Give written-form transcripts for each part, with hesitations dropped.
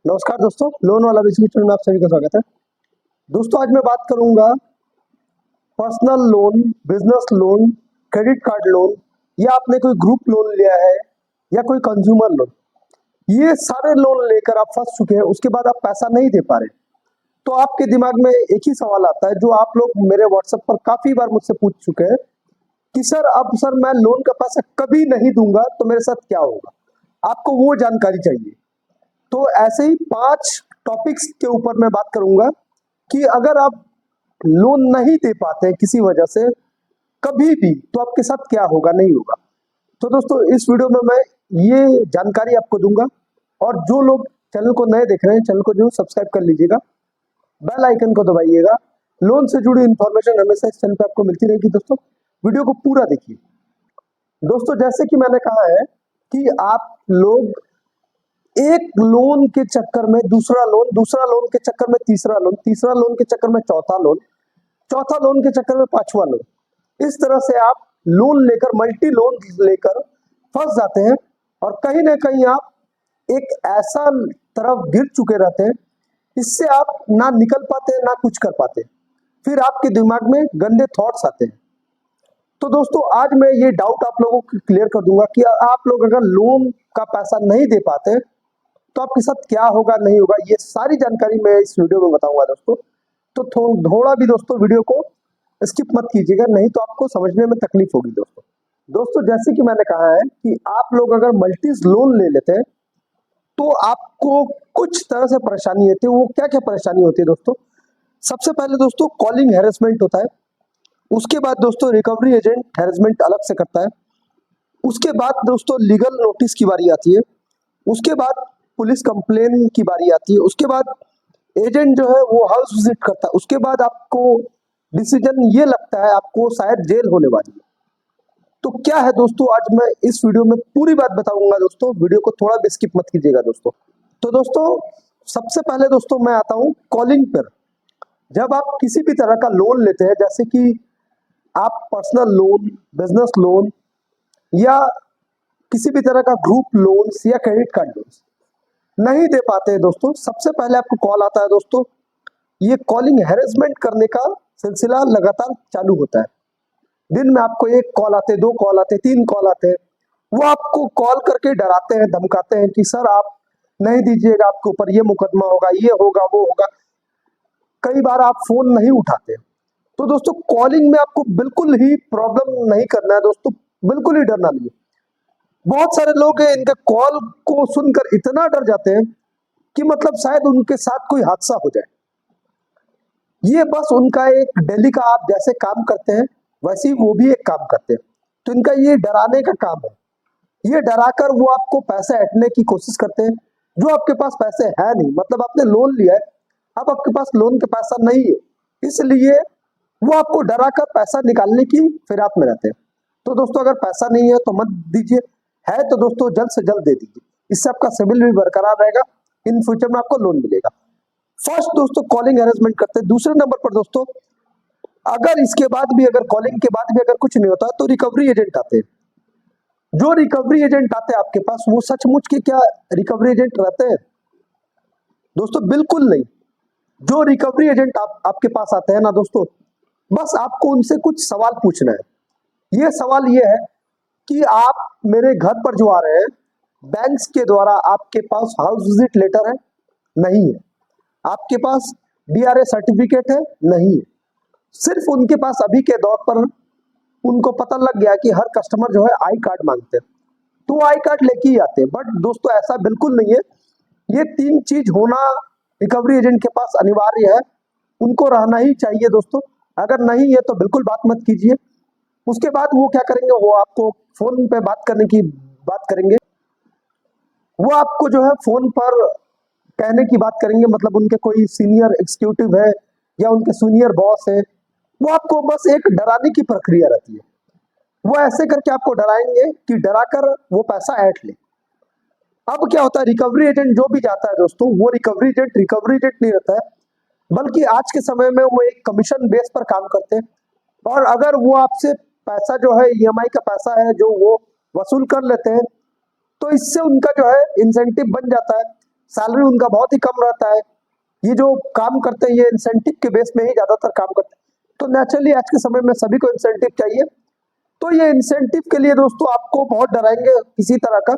नमस्कार दोस्तों, लोन वाला बेसिक में आप सभी का स्वागत है। दोस्तों, आज मैं बात करूंगा personal loan, business loan, credit card loan या आपने कोई ग्रुप लोन लिया है या कोई कंज्यूमर लोन। ये सारे लोन लेकर आप फंस चुके हैं, उसके बाद आप पैसा नहीं दे पा रहे। तो आपके दिमाग में एक ही सवाल आता है जो आप लोग मेरे व्हाट्सएप पर काफी बार मुझसे पूछ चुके हैं कि सर मैं लोन का पैसा कभी नहीं दूंगा तो मेरे साथ क्या होगा। आपको वो जानकारी चाहिए। तो ऐसे ही 5 टॉपिक्स के ऊपर मैं बात करूंगा कि अगर आप लोन नहीं दे पाते हैं किसी वजह से कभी भी, तो आपके साथ क्या होगा, नहीं होगा। तो दोस्तों, इस वीडियो में मैं ये जानकारी आपको दूंगा। और जो लोग चैनल को नए देख रहे हैं, चैनल को जरूर सब्सक्राइब कर लीजिएगा, बेल आइकन को दबाइएगा। लोन से जुड़ी इंफॉर्मेशन हमेशा इस चैनल पे आपको मिलती रहेगी। दोस्तों, वीडियो को पूरा देखिए। दोस्तों, जैसे कि मैंने कहा है कि आप लोग एक लोन के चक्कर में दूसरा लोन, दूसरा लोन के चक्कर में तीसरा लोन, तीसरा लोन के चक्कर में चौथा लोन, चौथा लोन के चक्कर में पांचवा लोन, इस तरह से आप लोन लेकर, मल्टी लोन लेकर फंस जाते हैं। और कहीं ना कहीं आप एक ऐसा तरफ गिर चुके रहते हैं, इससे आप ना निकल पाते हैं ना कुछ कर पाते। फिर आपके दिमाग में गंदे थॉट्स आते हैं। तो दोस्तों, आज मैं ये डाउट आप लोगों को क्लियर कर दूंगा कि आप लोग अगर लोन का पैसा नहीं दे पाते तो आपके साथ क्या होगा, नहीं होगा। ये सारी जानकारी मैं इस वीडियो में बताऊंगा दोस्तों। तो थोड़ा भी दोस्तों वीडियो को स्किप मत कीजिएगा, नहीं तो आपको समझने में तकलीफ होगी। दोस्तों, जैसे कि मैंने कहा है कि आप लोग अगर मल्टीज लोन ले लेते हैं तो आपको कुछ तरह से परेशानी होती है। वो क्या क्या परेशानी होती है दोस्तों? सबसे पहले दोस्तों, कॉलिंग हैरेसमेंट होता है। उसके बाद दोस्तों, रिकवरी एजेंट हैरेसमेंट अलग से करता है। उसके बाद दोस्तों, लीगल नोटिस की बारी आती है। उसके बाद पुलिस कंप्लेन की बारी आती है। उसके बाद एजेंट जो है वो हाउस विजिट करता है। उसके बाद आपको डिसीजन ये लगता है आपको शायद जेल होने वाली है। तो क्या है दोस्तों, आज मैं इस वीडियो में पूरी बात बताऊंगा दोस्तों। वीडियो को थोड़ा भी स्किप मत कीजिएगा दोस्तों। तो दोस्तों, सबसे पहले दोस्तों मैं आता हूँ कॉलिंग पर। जब आप किसी भी तरह का लोन लेते हैं, जैसे कि आप पर्सनल लोन, बिजनेस लोन या किसी भी तरह का ग्रुप लोन या क्रेडिट कार्ड लोन नहीं दे पाते हैं दोस्तों, सबसे पहले आपको कॉल आता है दोस्तों। ये कॉलिंग हैरेसमेंट करने का सिलसिला लगातार चालू होता है। दिन में आपको एक कॉल आते, दो कॉल आते, तीन कॉल आते। वो आपको कॉल करके डराते हैं, धमकाते हैं कि सर आप नहीं दीजिएगा, आपके ऊपर ये मुकदमा होगा, ये होगा, वो होगा। कई बार आप फोन नहीं उठाते। तो दोस्तों, कॉलिंग में आपको बिल्कुल ही प्रॉब्लम नहीं करना है दोस्तों, बिल्कुल ही डरना नहीं है। बहुत सारे लोग हैं, इनके कॉल को सुनकर इतना डर जाते हैं कि मतलब शायद उनके साथ कोई हादसा हो जाए। ये बस उनका एक डेली का, आप जैसे काम करते हैं वैसे ही वो भी एक काम करते हैं। तो इनका ये डराने का काम है। ये डराकर वो आपको पैसे ऐंठने की कोशिश करते हैं, जो आपके पास पैसे है नहीं। मतलब आपने लोन लिया है, अब आपके पास लोन का पैसा नहीं है, इसलिए वो आपको डराकर पैसा निकालने की फिराक में रहते हैं। तो दोस्तों, अगर पैसा नहीं है तो मत दीजिए, है तो दोस्तों जल्द से जल्द दे दीजिए। इससे आपका सिबिल भी बरकरार रहेगा, इन फ्यूचर में आपको लोन मिलेगा। फर्स्ट दोस्तों, कॉलिंग हैरेसमेंट करते हैं। दूसरे नंबर पर दोस्तों, अगर इसके बाद भी, अगर कॉलिंग के बाद भी अगर कुछ नहीं होता तो रिकवरी एजेंट आते हैं। जो रिकवरी एजेंट आते हैं आपके पास, वो सचमुच के क्या रिकवरी एजेंट रहते हैं दोस्तों? बिल्कुल नहीं। जो रिकवरी एजेंट आपके पास आते हैं ना दोस्तों, बस आपको उनसे कुछ सवाल पूछना है। ये सवाल ये है कि आप मेरे घर पर जो आ रहे हैं, बैंक्स के द्वारा आपके पास हाउस विजिट लेटर है? नहीं है। आपके पास डीआरए सर्टिफिकेट है? नहीं है। सिर्फ उनके पास अभी के दौर पर उनको पता लग गया कि हर कस्टमर जो है आई कार्ड मांगते हैं, तो आई कार्ड लेके ही आते हैं। बट दोस्तों, ऐसा बिल्कुल नहीं है। ये 3 चीज होना रिकवरी एजेंट के पास अनिवार्य है, उनको रहना ही चाहिए दोस्तों। अगर नहीं है तो बिल्कुल बात मत कीजिए। उसके बाद वो क्या करेंगे, वो आपको फोन पे बात करने की बात करेंगे। वो आपको जो है फोन पर कहने की बात करेंगे, मतलब उनके कोई सीनियर एग्जीक्यूटिव है या उनके सीनियर बॉस है, वो आपको बस एक डराने की प्रक्रिया रहती है। वो ऐसे करके आपको डराएंगे कि डराकर वो पैसा ऐंठ ले। अब क्या होता है, रिकवरी एजेंट जो भी जाता है दोस्तों, वो रिकवरी एजेंट नहीं रहता है, बल्कि आज के समय में वो एक कमीशन बेस पर काम करते हैं। और अगर वो आपसे पैसा जो है, ईएमआई का पैसा है जो वो वसूल कर लेते हैं, तो इससे उनका जो है इंसेंटिव बन जाता है सैलरी उनका बहुत ही कम रहता है, ये जो काम करते हैं ये इंसेंटिव के बेस में ही ज्यादातर काम करते हैं। तो नेचुरली आज के समय में सभी को इंसेंटिव चाहिए, तो ये इंसेंटिव के लिए दोस्तों आपको बहुत डराएंगे किसी तरह का,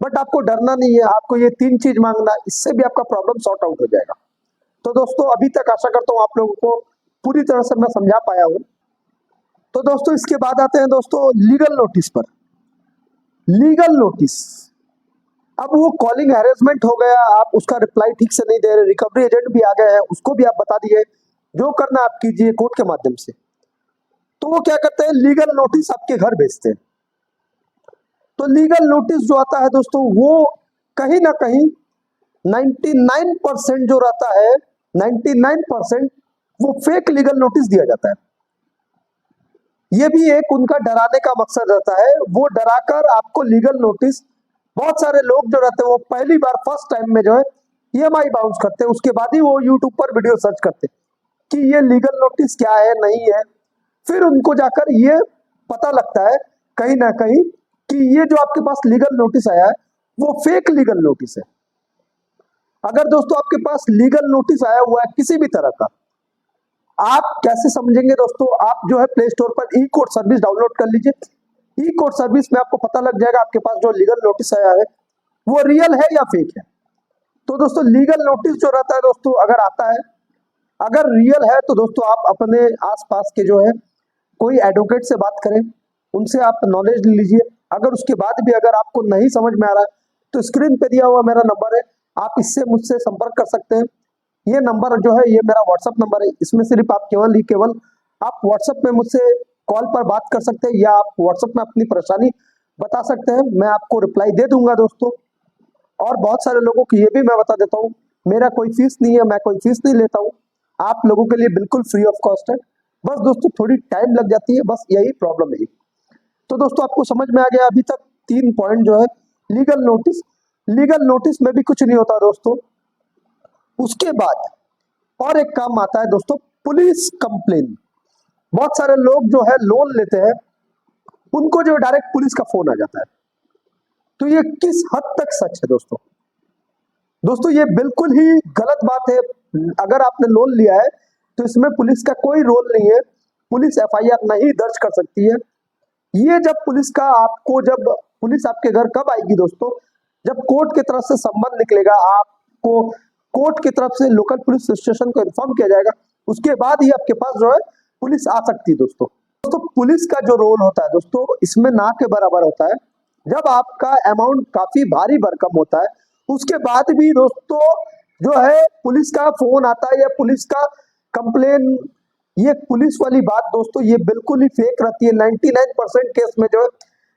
बट आपको डरना नहीं है, आपको ये 3 चीज मांगना, इससे भी आपका प्रॉब्लम सॉर्ट आउट हो जाएगा। तो दोस्तों अभी तक आशा करता हूँ आप लोगों को पूरी तरह से मैं समझा पाया हूँ। तो दोस्तों इसके बाद आते हैं दोस्तों लीगल नोटिस पर। लीगल नोटिस, अब वो कॉलिंग हैरेसमेंट हो गया, आप उसका रिप्लाई ठीक से नहीं दे रहे, रिकवरी एजेंट भी आ गए हैं, उसको भी आप बता दिए, जो करना आप कीजिए कोर्ट के माध्यम से। तो वो क्या करते हैं, लीगल नोटिस आपके घर भेजते हैं। तो लीगल नोटिस जो आता है दोस्तों वो कहीं ना कहीं 99% जो रहता है, 99% वो फेक लीगल नोटिस दिया जाता है। ये भी एक उनका डराने का मकसद रहता है, वो डराकर आपको लीगल नोटिस, बहुत सारे लोग जो रहते हैं वो पहली बार फर्स्ट टाइम में जो है ईएमआई बाउंस करते हैं, उसके बाद ही वो यूट्यूब पर वीडियो सर्च करते हैं कि ये लीगल नोटिस क्या है नहीं है। फिर उनको जाकर ये पता लगता है कहीं ना कहीं कि ये जो आपके पास लीगल नोटिस आया है वो फेक लीगल नोटिस है। अगर दोस्तों आपके पास लीगल नोटिस आया हुआ है किसी भी तरह का, आप कैसे समझेंगे दोस्तों, आप जो है प्ले स्टोर पर ई कोर्ट सर्विस डाउनलोड कर लीजिए। ई कोर्ट सर्विस में आपको पता लग जाएगा आपके पास जो लीगल नोटिस आया है वो रियल है या फेक है। तो दोस्तों लीगल नोटिस जो रहता है दोस्तों अगर आता है, अगर रियल है तो दोस्तों आप अपने आसपास के जो है कोई एडवोकेट से बात करें, उनसे आप नॉलेज लीजिए। अगर उसके बाद भी अगर आपको नहीं समझ में आ रहा है तो स्क्रीन पे दिया हुआ मेरा नंबर है, आप इससे मुझसे संपर्क कर सकते हैं। ये नंबर जो है ये मेरा व्हाट्सअप नंबर है, इसमें सिर्फ आप केवल आप व्हाट्सअप में मुझसे कॉल पर बात कर सकते हैं या आप व्हाट्सअप में अपनी परेशानी बता सकते हैं, मैं आपको रिप्लाई दे दूंगा दोस्तों। और बहुत सारे लोगों को ये भी मैं बता देता हूँ, मेरा कोई फीस नहीं है, मैं कोई फीस नहीं लेता हूँ, आप लोगों के लिए बिल्कुल फ्री ऑफ कॉस्ट है। बस दोस्तों थोड़ी टाइम लग जाती है, बस यही प्रॉब्लम है। तो दोस्तों आपको समझ में आ गया अभी तक 3 पॉइंट जो है लीगल नोटिस। लीगल नोटिस में भी कुछ नहीं होता दोस्तों। उसके बाद और एक काम आता है दोस्तों, पुलिस कंप्लेन। बहुत सारे लोग जो है लोन लेते हैं, उनको जो डायरेक्ट पुलिस का फोन आ जाता है। तो ये किस हद तक सच है दोस्तों? दोस्तों ये बिल्कुल ही गलत बात है। अगर आपने लोन लिया है तो इसमें पुलिस का कोई रोल नहीं है, पुलिस एफआईआर नहीं दर्ज कर सकती है। ये जब पुलिस का आपको, जब पुलिस आपके घर कब आएगी दोस्तों, जब कोर्ट की तरफ से संबंध निकलेगा, आपको कोर्ट की तरफ से लोकल पुलिस स्टेशन को इन्फॉर्म किया जाएगा, उसके बाद ही आपके पास जो है पुलिस आ सकती है दोस्तों। पुलिस का जो रोल होता है दोस्तों इसमें ना के बराबर होता है। जब आपका अमाउंट काफी भारी भरकम होता है उसके बाद भी दोस्तों जो है पुलिस का फोन आता है या पुलिस का कंप्लेन, ये पुलिस वाली बात दोस्तों ये बिल्कुल ही फेक रहती है। 99% केस में जो है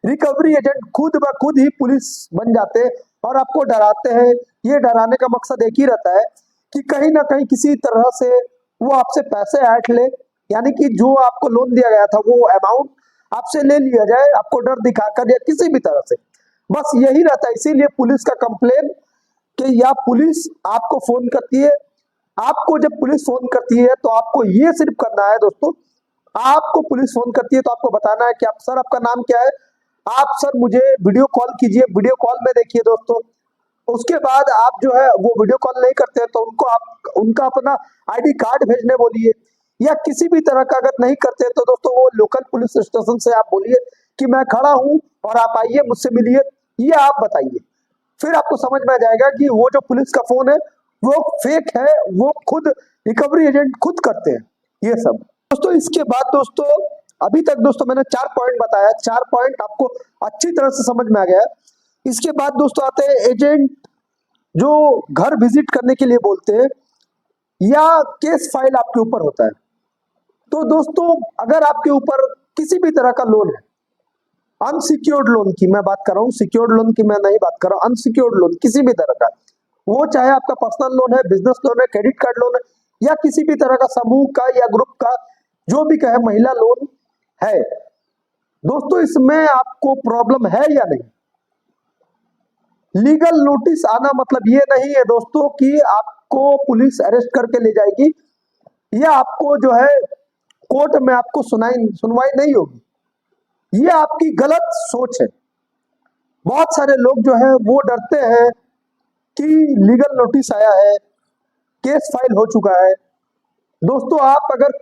रिकवरी एजेंट खुद ब खुद ही पुलिस बन जाते हैं और आपको डराते हैं। ये डराने का मकसद एक ही रहता है कि कहीं ना कहीं किसी तरह से वो आपसे पैसे ऐंठ ले, यानी कि जो आपको लोन दिया गया था वो अमाउंट आपसे ले लिया जाए, आपको डर दिखाकर या किसी भी तरह से, बस यही रहता है। इसीलिए पुलिस का कंप्लेन कि या पुलिस आपको फोन करती है, आपको जब पुलिस फोन करती है तो आपको ये सिर्फ करना है दोस्तों, आपको पुलिस फोन करती है तो आपको बताना है कि आप सर आपका नाम क्या है, आप सर मुझे वीडियो कॉल कीजिए, वीडियो कॉल में देखिए दोस्तों। उसके बाद आप जो है वो वीडियो कॉल नहीं करते हैं तो उनको आप उनका अपना आईडी कार्ड भेजने बोलिए, या किसी भी तरह का अगर नहीं करते तो दोस्तों वो लोकल पुलिस स्टेशन से आप बोलिए कि मैं खड़ा हूं और आप आइए मुझसे मिलिए, ये आप बताइए। फिर आपको समझ में आ जाएगा कि वो जो पुलिस का फोन है वो फेक है, वो खुद रिकवरी एजेंट खुद करते हैं ये सब दोस्तों। इसके बाद दोस्तों अभी तक दोस्तों मैंने 4 पॉइंट बताया, 4 पॉइंट आपको अच्छी तरह से समझ में आ गया है। इसके बाद दोस्तों आते हैं एजेंट जो घर विजिट करने के लिए बोलते हैं या केस फाइल आपके ऊपर होता है। तो दोस्तों अगर आपके ऊपर किसी भी तरह का लोन है, अनसिक्योर्ड लोन की मैं बात कर रहा हूँ, सिक्योर्ड लोन की मैं नहीं बात कर रहा हूँ, अनसिक्योर्ड लोन किसी भी तरह का, वो चाहे आपका पर्सनल लोन है, बिजनेस लोन है, क्रेडिट कार्ड लोन है या किसी भी तरह का समूह का या ग्रुप का जो भी कहे महिला लोन है दोस्तों, इसमें आपको प्रॉब्लम है या नहीं। लीगल नोटिस आना मतलब ये नहीं है दोस्तों कि आपको पुलिस अरेस्ट करके ले जाएगी या आपको जो है कोर्ट में आपको सुनवाई नहीं होगी, ये आपकी गलत सोच है। बहुत सारे लोग जो है वो डरते हैं कि लीगल नोटिस आया है, केस फाइल हो चुका है। दोस्तों आप अगर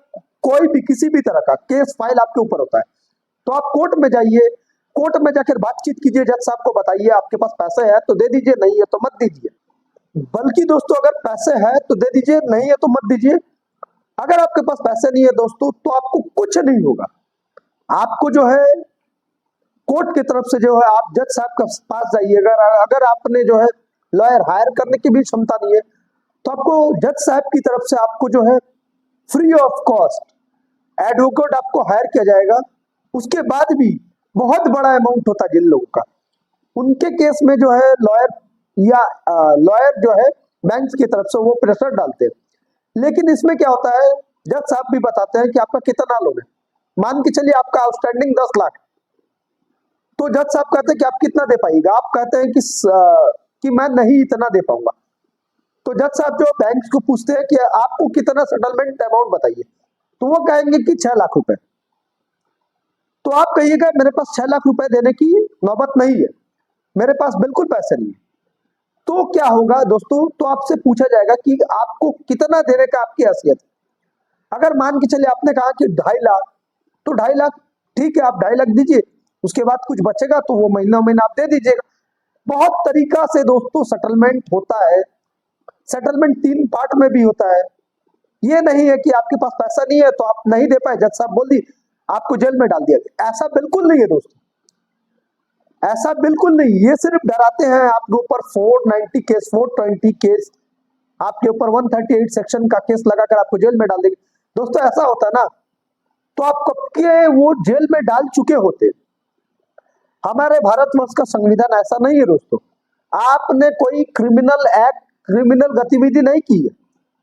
कोई भी किसी भी तरह का केस फाइल आपके ऊपर होता है तो आप कोर्ट में जाइए, कोर्ट में जाकर बातचीत कीजिए, जज साहब को बताइए आपके पास पैसे है तो दे दीजिए, नहीं है तो मत दीजिए। बल्कि दोस्तों अगर पैसे है तो दे दीजिए, नहीं है तो मत दीजिए। अगर आपके पास पैसे नहीं है दोस्तों तो आपको कुछ नहीं होगा। आपको जो है कोर्ट की तरफ से जो है आप जज साहब के पास जाइएगा। अगर आपने जो है लॉयर हायर करने की भी क्षमता नहीं है तो आपको जज साहब की तरफ से आपको जो है फ्री ऑफ कॉस्ट एडवोकेट आपको हायर किया जाएगा। उसके बाद भी बहुत बड़ा अमाउंट होता है जिन लोगों का, उनके केस में जो है लॉयर जो है बैंक की तरफ से वो प्रेशर डालते हैं। लेकिन इसमें क्या होता है, जज साहब भी बताते हैं कि आपका कितना लोन है। मान के चलिए आपका आउटस्टैंडिंग 10 लाख, तो जज साहब कहते हैं कि आप कितना दे पाएगा, आप कहते हैं कि मैं नहीं इतना दे पाऊंगा। तो जज साहब जो बैंक को पूछते हैं कि आपको कितना सेटलमेंट अमाउंट बताइए, तो वो कहेंगे कि 6 लाख रुपए। तो आप कहिएगा मेरे पास 6 लाख रुपए देने की नौबत नहीं है, मेरे पास बिल्कुल पैसे नहीं है। तो क्या होगा दोस्तों, तो आपसे पूछा जाएगा कि आपको कितना देने का आपकी हैसियत है। अगर मान के चलिए आपने कहा कि 2.5 लाख, तो 2.5 लाख ठीक है, आप 2.5 लाख दीजिए, उसके बाद कुछ बचेगा तो वो महीना महीना आप दे दीजिएगा। बहुत तरीका से दोस्तों सेटलमेंट होता है। सेटलमेंट 3 पार्ट में भी होता है। ये नहीं है कि आपके पास पैसा नहीं है तो आप नहीं दे पाए, जज साहब बोल दी आपको जेल में डाल दिया, ऐसा बिल्कुल नहीं है दोस्तों, ऐसा बिल्कुल नहीं। ये सिर्फ डराते हैं आपके ऊपर 490 केस 420 केस आपके ऊपर 138 सेक्शन का केस लगाकर आपको जेल में डाल देंगे। दोस्तों ऐसा होता है ना तो आप कब के वो जेल में डाल चुके होते। हमारे भारतवर्ष का संविधान ऐसा नहीं है दोस्तों। आपने कोई क्रिमिनल एक्ट, क्रिमिनल गतिविधि नहीं की है,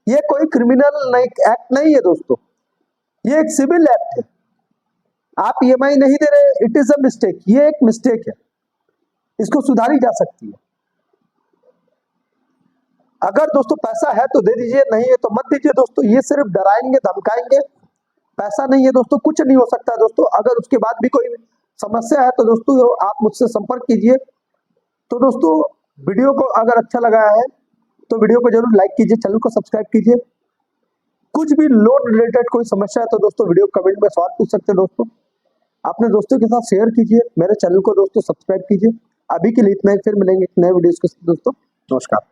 ये कोई क्रिमिनल एक्ट नहीं है दोस्तों, ये एक सिविल एक्ट है। आप ईएमआई नहीं दे रहे, इट इज अ मिस्टेक, ये एक मिस्टेक है, इसको सुधारी जा सकती है। अगर दोस्तों पैसा है तो दे दीजिए, नहीं है तो मत दीजिए दोस्तों। ये सिर्फ डराएंगे धमकाएंगे। पैसा नहीं है दोस्तों, कुछ नहीं हो सकता दोस्तों। अगर उसके बाद भी कोई समस्या है तो दोस्तों आप मुझसे संपर्क कीजिए। तो दोस्तों वीडियो को अगर अच्छा लगा है तो वीडियो को जरूर लाइक कीजिए, चैनल को सब्सक्राइब कीजिए। कुछ भी लोन रिलेटेड कोई समस्या है तो दोस्तों वीडियो कमेंट में सवाल पूछ सकते हैं दोस्तों। अपने दोस्तों के साथ शेयर कीजिए, मेरे चैनल को दोस्तों सब्सक्राइब कीजिए। अभी के लिए इतना ही, फिर मिलेंगे एक नए वीडियो के साथ दोस्तों। नमस्कार।